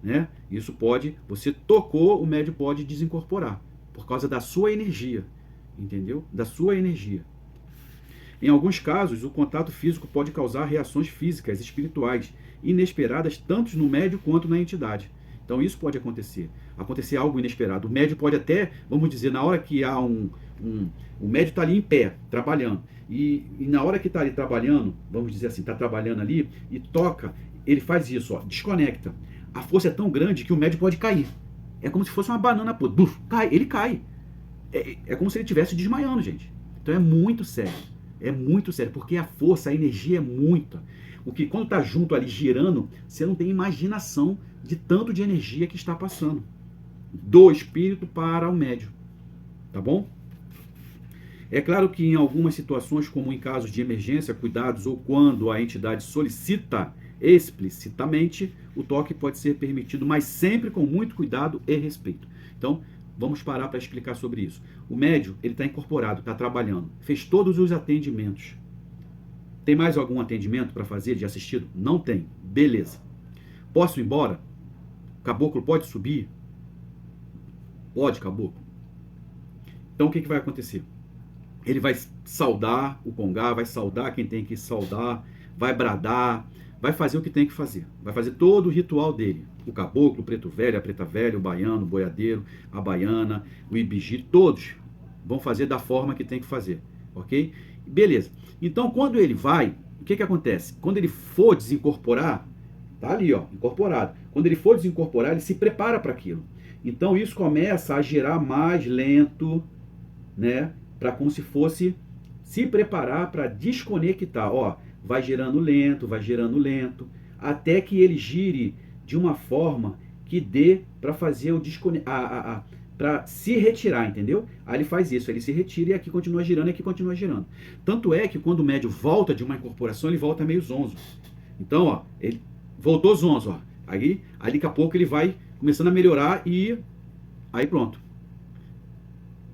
Né? Isso pode, você tocou, o médium pode desincorporar, por causa da sua energia. Entendeu? Da sua energia. Em alguns casos, o contato físico pode causar reações físicas, espirituais, inesperadas, tanto no médium quanto na entidade. Então isso pode acontecer algo inesperado. O médium pode até, vamos dizer, na hora que há o médium está ali em pé, trabalhando, e na hora que está ali trabalhando, vamos dizer assim, está trabalhando ali, e toca, ele faz isso, ó, desconecta. A força é tão grande que o médium pode cair. É como se fosse uma banana, pô, ele cai. É como se ele estivesse desmaiando, gente. Então é muito sério, porque a força, a energia é muita. O que quando está junto ali girando, você não tem imaginação de tanto de energia que está passando do espírito para o médium. Tá bom? É claro que em algumas situações, como em casos de emergência, cuidados ou quando a entidade solicita explicitamente, o toque pode ser permitido, mas sempre com muito cuidado e respeito. Então, vamos parar para explicar sobre isso. O médium, ele está incorporado, está trabalhando, fez todos os atendimentos. Tem mais algum atendimento para fazer de assistido? Não tem. Beleza. Posso ir embora? Caboclo pode subir? Pode, caboclo. Então o que vai acontecer? Ele vai saudar o congá, vai saudar quem tem que saudar, vai bradar, vai fazer o que tem que fazer. Vai fazer todo o ritual dele. O caboclo, o preto velho, a preta velha, o baiano, o boiadeiro, a baiana, o ibiji, todos vão fazer da forma que tem que fazer. Ok? Beleza. Então quando ele vai, o que acontece? Quando ele for desincorporar, tá ali, ó, incorporado. Quando ele for desincorporar, ele se prepara para aquilo. Então isso começa a gerar mais lento, né? Para como se fosse se preparar para desconectar. Ó, vai gerando lento, até que ele gire de uma forma que dê para fazer o para se retirar, entendeu? Aí ele faz isso, ele se retira e aqui continua girando, e aqui continua girando. Tanto é que quando o médium volta de uma incorporação, ele volta meio zonzo. Então, ó, ele voltou zonzo, ó. Aí daqui a pouco ele vai começando a melhorar e aí pronto.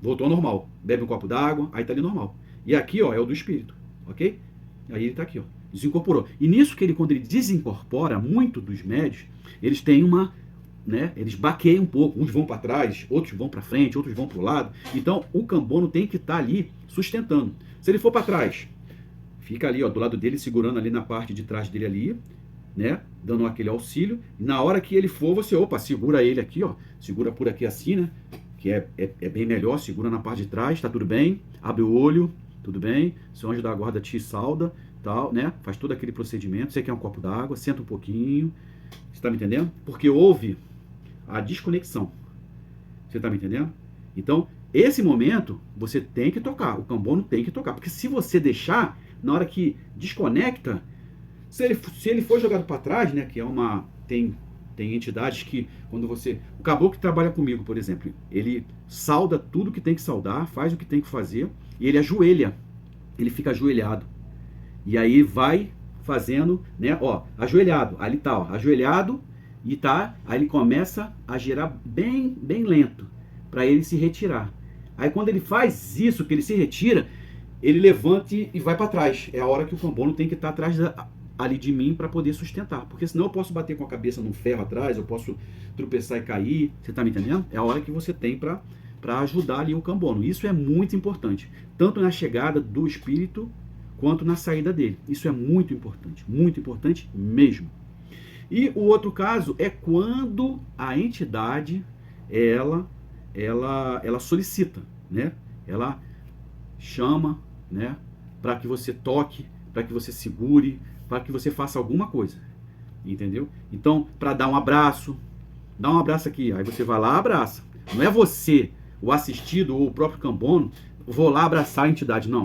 Voltou ao normal. Bebe um copo d'água, aí tá ali normal. E aqui, ó, é o do espírito, ok? Aí ele tá aqui, ó, desincorporou. E nisso que quando ele desincorpora, muito dos médios, eles têm uma, né, eles baqueiam um pouco. Uns vão para trás, outros vão para frente, outros vão para o lado. Então, o cambono tem que estar ali sustentando. Se ele for para trás, fica ali, ó, do lado dele, segurando ali na parte de trás dele ali, né, dando aquele auxílio. E na hora que ele for, você, opa, segura ele aqui, ó, segura por aqui assim, né, que é bem melhor, segura na parte de trás, tá tudo bem, abre o olho, tudo bem, seu anjo da guarda te sauda, tal, né, faz todo aquele procedimento. Você quer um copo d'água, senta um pouquinho, você tá me entendendo? Porque houve a desconexão, você tá me entendendo? Então, esse momento, você tem que tocar, o cambono tem que tocar, porque se você deixar, na hora que desconecta, se ele for jogado para trás, né, que é uma, tem entidades que, quando você... O caboclo que trabalha comigo, por exemplo, ele sauda tudo que tem que saudar, faz o que tem que fazer, e ele ajoelha. Ele fica ajoelhado. E aí vai fazendo, né, ó, ajoelhado. Ali tá, ó, ajoelhado, e tá, aí ele começa a girar bem lento, para ele se retirar. Aí quando ele faz isso, que ele se retira, ele levanta e vai para trás. É a hora que o cambono tem que estar atrás ali de mim para poder sustentar, porque senão eu posso bater com a cabeça num ferro atrás, eu posso tropeçar e cair, você tá me entendendo? É a hora que você tem para ajudar ali o cambono. Isso é muito importante, tanto na chegada do espírito quanto na saída dele. Isso é muito importante mesmo. E o outro caso é quando a entidade ela solicita, né? Ela chama, né, para que você toque, para que você segure, para que você faça alguma coisa, entendeu? Então, para dar um abraço, dá um abraço aqui, aí você vai lá, abraça. Não é você, o assistido ou o próprio cambono, vou lá abraçar a entidade, não.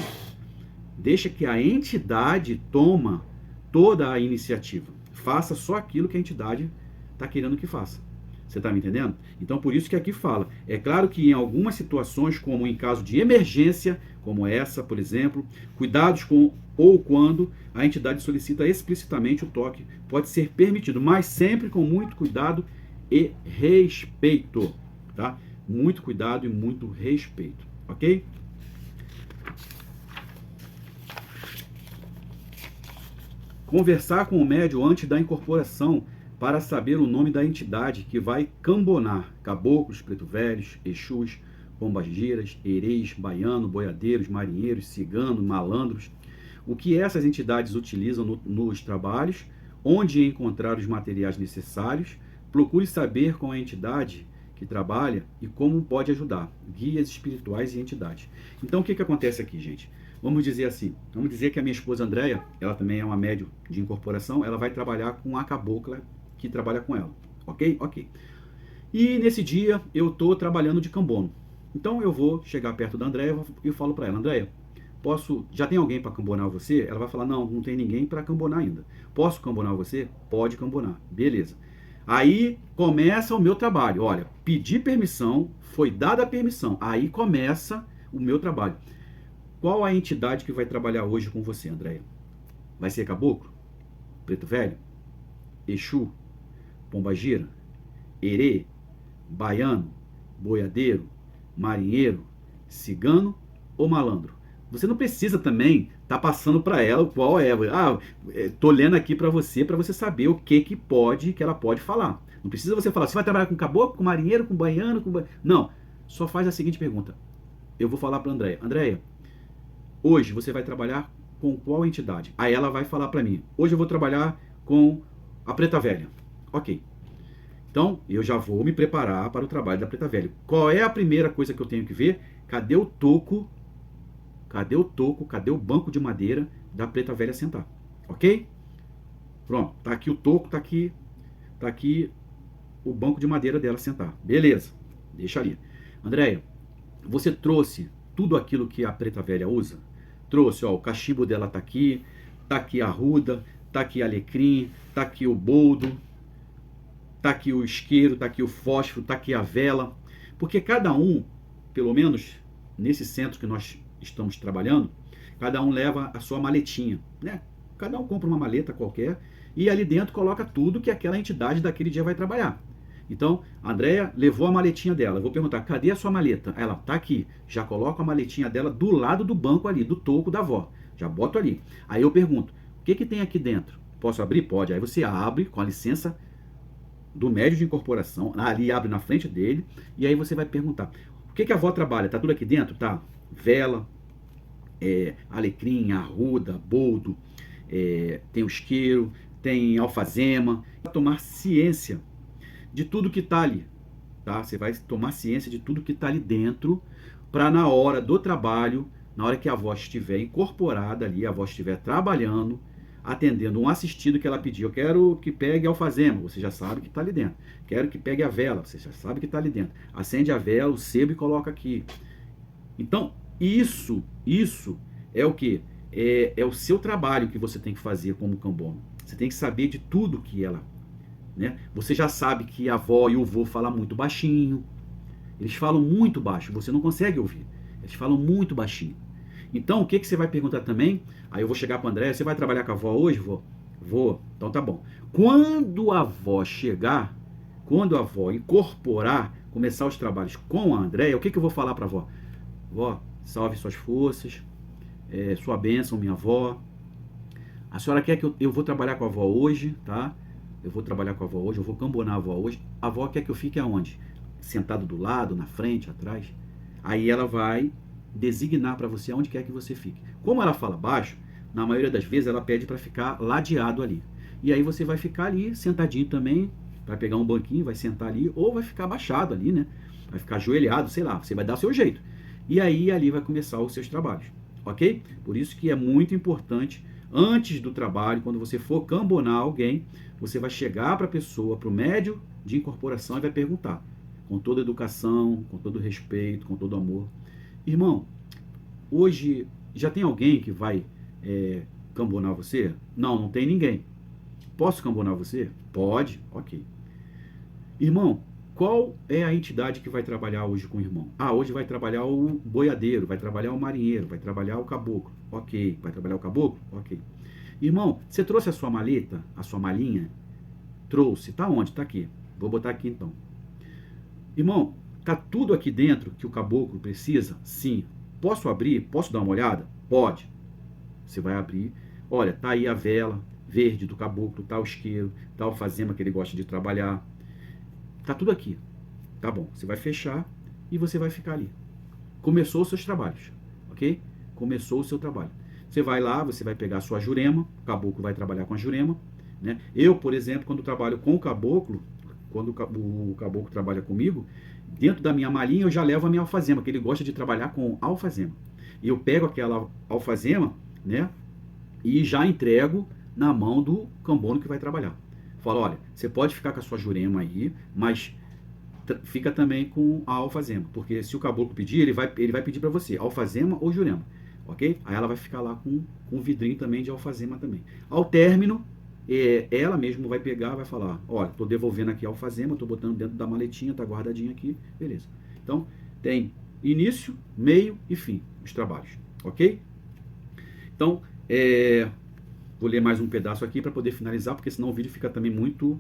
Deixa que a entidade toma toda a iniciativa. Faça só aquilo que a entidade está querendo que faça. Você está me entendendo? Então, por isso que aqui fala. É claro que em algumas situações, como em caso de emergência, como essa, por exemplo, cuidados com ou quando a entidade solicita explicitamente o toque, pode ser permitido, mas sempre com muito cuidado e respeito, tá? Muito cuidado e muito respeito, ok? Conversar com o médium antes da incorporação para saber o nome da entidade que vai cambonar: caboclos, preto velhos, exus, pombagiras, ereis, baiano, boiadeiros, marinheiros, ciganos, malandros. O que essas entidades utilizam nos trabalhos, onde encontrar os materiais necessários. Procure saber com a entidade que trabalha e como pode ajudar, guias espirituais e entidades. Então o que acontece aqui, gente? Vamos dizer assim, vamos dizer que a minha esposa Andréia, ela também é uma médium de incorporação, ela vai trabalhar com a cabocla que trabalha com ela, ok? Ok. E nesse dia eu estou trabalhando de cambono. Então eu vou chegar perto da Andréia e falo para ela: Andréia, já tem alguém para cambonar você? Ela vai falar: não tem ninguém para cambonar ainda. Posso cambonar você? Pode cambonar. Beleza. Aí começa o meu trabalho. Olha, pedi permissão, foi dada a permissão. Aí começa o meu trabalho. Qual a entidade que vai trabalhar hoje com você, Andréia? Vai ser caboclo? Preto velho? Exu, pombagira, erê, baiano, boiadeiro, marinheiro, cigano ou malandro. Você não precisa também estar passando para ela qual é. Ah, tô lendo aqui para você saber o que ela pode falar. Não precisa você falar, você vai trabalhar com caboclo, com marinheiro, com baiano, Não, só faz a seguinte pergunta. Eu vou falar para Andréia. Andréia, hoje você vai trabalhar com qual entidade? Aí ela vai falar para mim, hoje eu vou trabalhar com a Preta Velha. Ok. Então, eu já vou me preparar para o trabalho da Preta Velha. Qual é a primeira coisa que eu tenho que ver? Cadê o toco? Cadê o toco? Cadê o banco de madeira da Preta Velha sentar? Ok? Pronto, tá aqui o toco, tá aqui o banco de madeira dela sentar. Beleza, deixa ali. Andréia, você trouxe tudo aquilo que a Preta Velha usa? Trouxe, ó, o cachimbo dela tá aqui a arruda, tá aqui alecrim, tá aqui o boldo, tá aqui o isqueiro, tá aqui o fósforo, tá aqui a vela. Porque cada um, pelo menos nesse centro que nós estamos trabalhando, cada um leva a sua maletinha, né? Cada um compra uma maleta qualquer e ali dentro coloca tudo que aquela entidade daquele dia vai trabalhar. Então, a Andréia levou a maletinha dela. Eu vou perguntar, cadê a sua maleta? Ela, tá aqui. Já coloco a maletinha dela do lado do banco ali, do toco da avó. Já boto ali. Aí eu pergunto, o que tem aqui dentro? Posso abrir? Pode. Aí você abre, com a licença do médio de incorporação. Ali abre na frente dele. E aí você vai perguntar, o que a avó trabalha? Tá tudo aqui dentro? Tá. Vela, alecrim, arruda, boldo, tem o isqueiro, tem alfazema. Tomar ciência de tudo que está ali, tá? Você vai tomar ciência de tudo que está ali dentro, para na hora do trabalho, na hora que a voz estiver incorporada ali, a voz estiver trabalhando, atendendo um assistido que ela pediu, eu quero que pegue alfazema, você já sabe que está ali dentro. Quero que pegue a vela, você já sabe que está ali dentro. Acende a vela, o sebo e coloca aqui. Então, isso é o que? É o seu trabalho que você tem que fazer como cambono. Você tem que saber de tudo que ela... Né? Você já sabe que a avó e o vô falam muito baixinho. Eles falam muito baixo, você não consegue ouvir. Eles falam muito baixinho. Então, o que você vai perguntar também? Aí eu vou chegar para o André, você vai trabalhar com a avó hoje, vô? Vou. Então tá bom. Quando a avó chegar, quando a avó incorporar, começar os trabalhos com a Andréia, o que eu vou falar para a avó? Vó, salve suas forças, sua bênção, minha avó. A senhora quer que eu vou trabalhar com a avó hoje, tá? Eu vou trabalhar com a avó hoje, eu vou cambonar a avó hoje. A avó quer que eu fique aonde? Sentado do lado, na frente, atrás? Aí ela vai designar para você aonde quer que você fique. Como ela fala baixo, na maioria das vezes ela pede para ficar ladeado ali. E aí você vai ficar ali, sentadinho também, vai pegar um banquinho, vai sentar ali, ou vai ficar abaixado ali, né? Vai ficar ajoelhado, sei lá, você vai dar o seu jeito. E aí ali vai começar os seus trabalhos, ok? Por isso que é muito importante, antes do trabalho, quando você for cambonar alguém, você vai chegar para a pessoa, para o médio de incorporação e vai perguntar, com toda educação, com todo respeito, com todo amor. Irmão, hoje já tem alguém que vai cambonar você? Não, não tem ninguém. Posso cambonar você? Pode, ok. Irmão, qual é a entidade que vai trabalhar hoje com o irmão? Ah, hoje vai trabalhar o boiadeiro, vai trabalhar o marinheiro, vai trabalhar o caboclo. Ok. Vai trabalhar o caboclo? Ok. Irmão, você trouxe a sua maleta, a sua malinha? Trouxe. Tá onde? Tá aqui. Vou botar aqui então. Irmão, tá tudo aqui dentro que o caboclo precisa? Sim. Posso abrir? Posso dar uma olhada? Pode. Você vai abrir. Olha, tá aí a vela verde do caboclo, tá o isqueiro, tá o alfazema que ele gosta de trabalhar. Tá tudo aqui. Tá bom. Você vai fechar e você vai ficar ali. Começou os seus trabalhos. Ok? Começou o seu trabalho. Você vai lá, você vai pegar a sua jurema, o caboclo vai trabalhar com a jurema, né? Eu, por exemplo, quando trabalho com o caboclo, quando o caboclo trabalha comigo, dentro da minha malinha eu já levo a minha alfazema, que ele gosta de trabalhar com alfazema. E eu pego aquela alfazema, né? E já entrego na mão do cambono que vai trabalhar. Falo, olha, você pode ficar com a sua jurema aí, mas fica também com a alfazema, porque se o caboclo pedir, ele vai pedir para você, alfazema ou jurema. Ok? Aí ela vai ficar lá com um vidrinho também de alfazema também. Ao término, ela mesma vai pegar, vai falar, olha, estou devolvendo aqui a alfazema, estou botando dentro da maletinha, está guardadinho aqui, beleza. Então, tem início, meio e fim, os trabalhos, ok? Então, Vou ler mais um pedaço aqui para poder finalizar, porque senão o vídeo fica também muito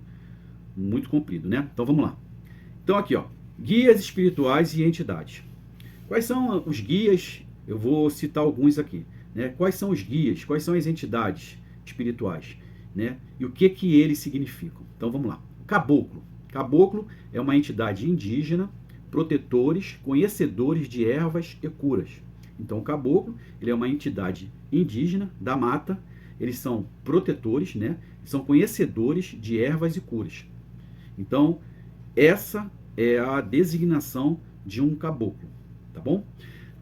comprido, né? Então vamos lá. Então aqui, ó, guias espirituais e entidades. Quais são os guias? Eu vou citar alguns aqui, né? Quais são os guias? Quais são as entidades espirituais, né? E o que eles significam? Então vamos lá. Caboclo. Caboclo é uma entidade indígena, protetores, conhecedores de ervas e curas. Então o caboclo, ele é uma entidade indígena da mata, eles são protetores, né? São conhecedores de ervas e curas. Então, essa é a designação de um caboclo, tá bom?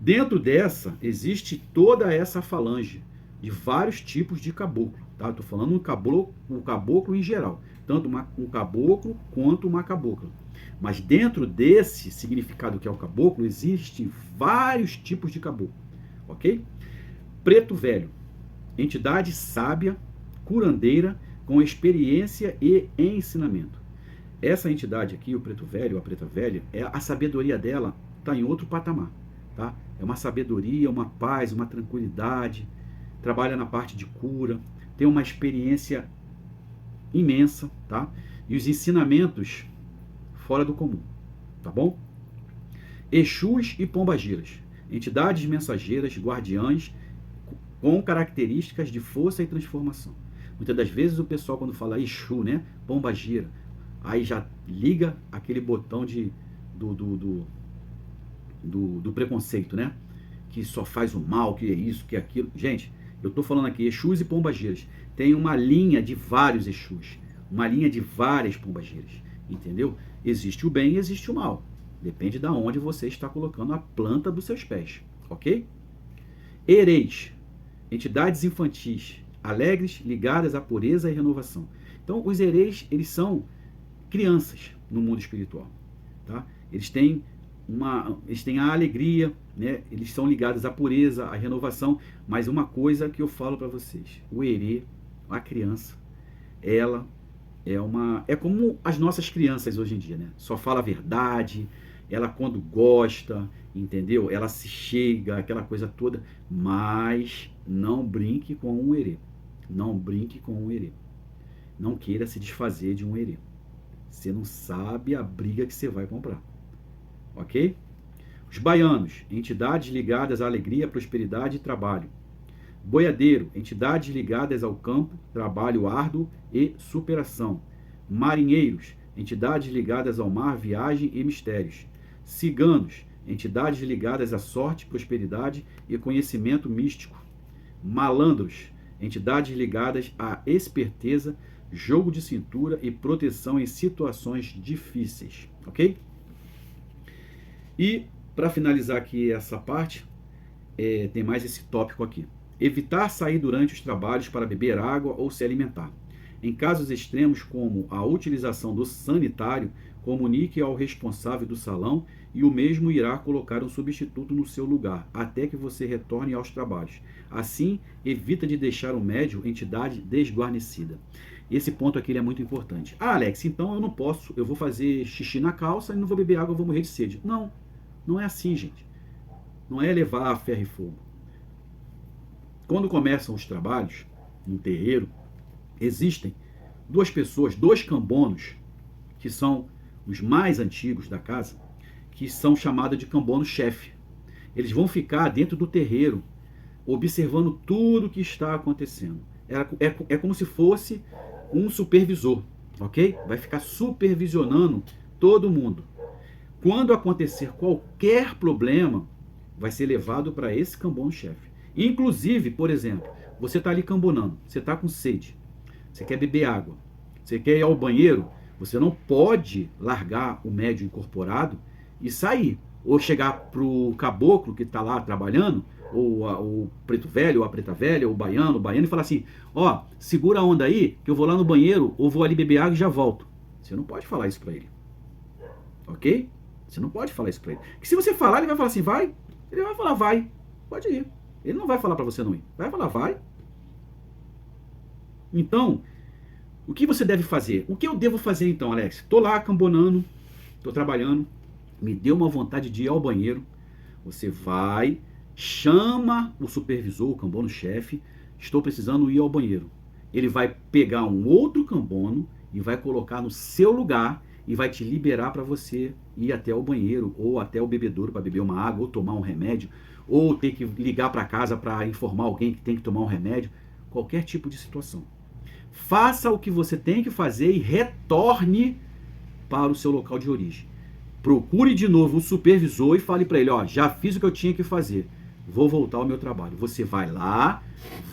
Dentro dessa, existe toda essa falange de vários tipos de caboclo, tá? Estou falando um caboclo em geral, tanto um caboclo quanto uma cabocla. Mas dentro desse significado que é o caboclo, existem vários tipos de caboclo, ok? Preto velho, entidade sábia, curandeira, com experiência e ensinamento. Essa entidade aqui, o preto velho, a preta velha, a sabedoria dela está em outro patamar, tá? É uma sabedoria, uma paz, uma tranquilidade, trabalha na parte de cura, tem uma experiência imensa, tá? E os ensinamentos fora do comum, tá bom? Exus e pombagiras, entidades mensageiras, guardiães, com características de força e transformação. Muitas das vezes o pessoal, quando fala Exu, né, pombagira, aí já liga aquele botão do preconceito, né? Que só faz o mal, que é isso, que é aquilo. Gente, eu estou falando aqui, Exus e pombagiras. Tem uma linha de vários Exus, uma linha de várias pombagiras, entendeu? Existe o bem e existe o mal. Depende de onde você está colocando a planta dos seus pés, ok? Ereis, entidades infantis, alegres, ligadas à pureza e renovação. Então, os ereis, eles são crianças no mundo espiritual, tá? Eles têm a alegria, né? Eles são ligados à pureza, à renovação, mas uma coisa que eu falo para vocês, o erê, a criança, ela é como as nossas crianças hoje em dia, né? Só fala a verdade, ela quando gosta, entendeu? Ela se chega, aquela coisa toda, mas não brinque com um erê. Não brinque com um erê. Não queira se desfazer de um erê. Você não sabe a briga que você vai comprar. Ok? Os baianos, entidades ligadas à alegria, prosperidade e trabalho. Boiadeiro, entidades ligadas ao campo, trabalho árduo e superação. Marinheiros, entidades ligadas ao mar, viagem e mistérios. Ciganos, entidades ligadas à sorte, prosperidade e conhecimento místico. Malandros, entidades ligadas à esperteza, jogo de cintura e proteção em situações difíceis, ok? E, para finalizar aqui essa parte, tem mais esse tópico aqui. Evitar sair durante os trabalhos para beber água ou se alimentar. Em casos extremos, como a utilização do sanitário, comunique ao responsável do salão e o mesmo irá colocar um substituto no seu lugar, até que você retorne aos trabalhos. Assim, evita de deixar o médium entidade desguarnecida. Esse ponto aqui é muito importante. Ah, Alex, então eu não posso, eu vou fazer xixi na calça e não vou beber água, eu vou morrer de sede. Não, não é assim, gente. Não é levar a ferro e fogo. Quando começam os trabalhos, no terreiro, existem duas pessoas, dois cambonos, que são os mais antigos da casa, que são chamados de cambono-chefe. Eles vão ficar dentro do terreiro, observando tudo que está acontecendo. É como se fosse um supervisor, ok? Vai ficar supervisionando todo mundo. Quando acontecer qualquer problema, vai ser levado para esse cambono-chefe. Inclusive, por exemplo, você está ali cambonando, você está com sede, você quer beber água, você quer ir ao banheiro, você não pode largar o médium incorporado e sair. Ou chegar para o caboclo que está lá trabalhando, ou o preto velho, ou a preta velha, ou o baiano, e falar assim, ó, segura a onda aí, que eu vou lá no banheiro, ou vou ali beber água e já volto. Você não pode falar isso para ele. Ok? Você não pode falar isso para ele. Porque se você falar, ele vai falar assim, vai? Ele vai falar, vai. Pode ir. Ele não vai falar para você não ir. Vai falar, vai. Então, o que você deve fazer? O que eu devo fazer então, Alex? Estou lá cambonando, estou trabalhando, me deu uma vontade de ir ao banheiro. Você vai, chama o supervisor, o cambono-chefe, estou precisando ir ao banheiro. ele vai pegar um outro cambono e vai colocar no seu lugar e vai te liberar para você ir até o banheiro ou até o bebedouro para beber uma água ou tomar um remédio, ou ter que ligar para casa para informar alguém que tem que tomar um remédio, qualquer tipo de situação. Faça o que você tem que fazer e retorne para o seu local de origem. Procure de novo o supervisor e fale para ele, ó, já fiz o que eu tinha que fazer, vou voltar ao meu trabalho. Você vai lá,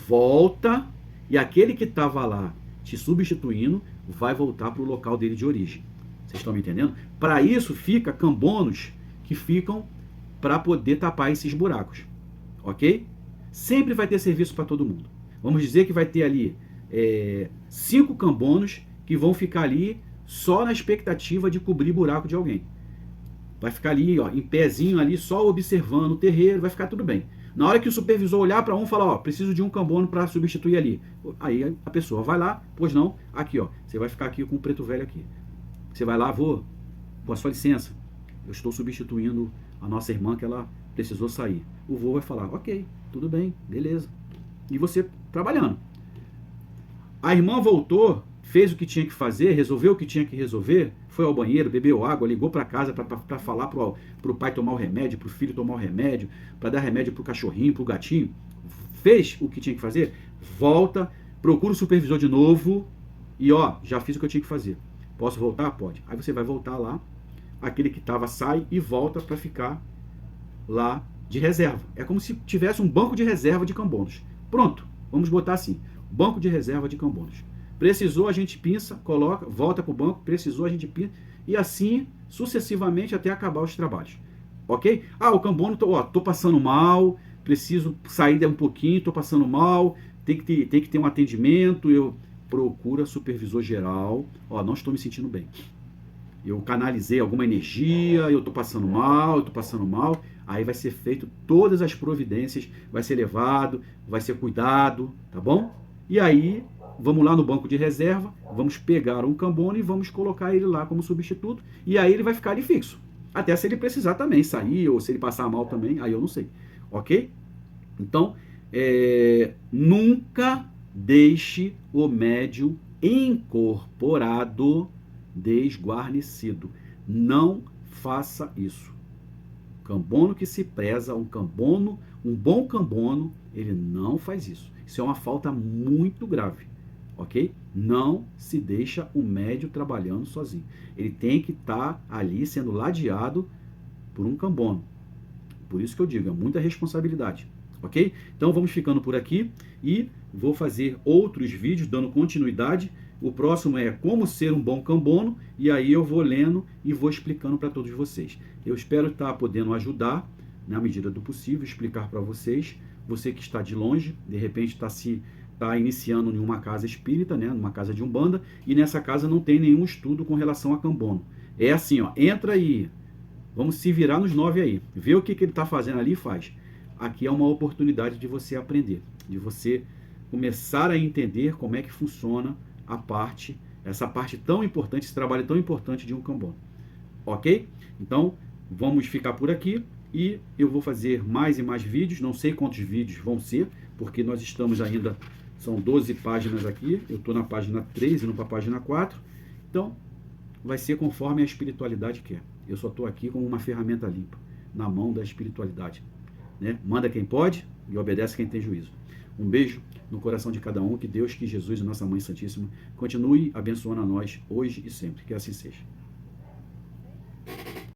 volta, e aquele que estava lá te substituindo vai voltar para o local dele de origem. Vocês estão me entendendo? Para isso fica cambonos que ficam para poder tapar esses buracos, ok? Sempre vai ter serviço para todo mundo. Vamos dizer que vai ter ali 5 cambonos que vão ficar ali só na expectativa de cobrir buraco de alguém. Vai ficar ali, ó, em pezinho ali, só observando o terreiro, vai ficar tudo bem. Na hora que o supervisor olhar para um e falar, ó, preciso de um cambono para substituir ali. Aí a pessoa vai lá, pois não, aqui, ó, você vai ficar aqui com o preto velho aqui. Você vai lá, com a sua licença, eu estou substituindo a nossa irmã que ela precisou sair. O vô vai falar, ok, tudo bem, beleza. E você trabalhando. A irmã voltou, fez o que tinha que fazer, resolveu o que tinha que resolver, foi ao banheiro, bebeu água, ligou para casa para falar pro pai tomar o remédio, pro filho tomar o remédio, para dar remédio pro cachorrinho, pro gatinho. Fez o que tinha que fazer, volta, procura o supervisor de novo e ó, já fiz o que eu tinha que fazer. Posso voltar? Pode. Aí você vai voltar lá, aquele que estava sai e volta para ficar lá de reserva. É como se tivesse um banco de reserva de cambonos. Pronto, vamos botar assim, banco de reserva de cambonos. Precisou, a gente pinça, coloca, volta para o banco, precisou, a gente pinça, e assim sucessivamente até acabar os trabalhos. Ok? Ah, o cambono, tô passando mal, preciso sair um pouquinho, tô passando mal, tem que ter um atendimento, eu procura supervisor geral, ó, não estou me sentindo bem. Eu canalizei alguma energia, eu tô passando mal, aí vai ser feito todas as providências, vai ser levado, vai ser cuidado, tá bom? E aí, vamos lá no banco de reserva, vamos pegar um cambono e vamos colocar ele lá como substituto, e aí ele vai ficar ali fixo. Até se ele precisar também sair, ou se ele passar mal também, aí eu não sei. Ok? Então, nunca deixe o médium incorporado desguarnecido. Não faça isso. Cambono que se preza, um bom cambono, ele não faz isso. Isso é uma falta muito grave, ok? Não se deixa o médium trabalhando sozinho. Ele tem que estar ali sendo ladeado por um cambono. Por isso que eu digo, é muita responsabilidade, ok? Então vamos ficando por aqui e vou fazer outros vídeos dando continuidade. O próximo é como ser um bom cambono, e aí eu vou lendo e vou explicando para todos vocês. Eu espero estar podendo ajudar, na medida do possível, explicar para vocês. Você que está de longe, de repente está iniciando em uma casa espírita, né, numa casa de umbanda, e nessa casa não tem nenhum estudo com relação a cambono. É assim, ó, entra aí, vamos se virar nos 9 aí, vê o que ele está fazendo ali e faz. Aqui é uma oportunidade de você aprender, de você começar a entender como é que funciona essa parte tão importante, esse trabalho tão importante de um cambono. Ok? Então, vamos ficar por aqui e eu vou fazer mais e mais vídeos, não sei quantos vídeos vão ser, porque nós estamos ainda, são 12 páginas aqui, eu estou na página 3 e não para a página 4, então vai ser conforme a espiritualidade quer. Eu só estou aqui como uma ferramenta limpa, na mão da espiritualidade. Né? Manda quem pode e obedece quem tem juízo. Um beijo no coração de cada um, que Deus, que Jesus e Nossa Mãe Santíssima continue abençoando a nós hoje e sempre. Que assim seja.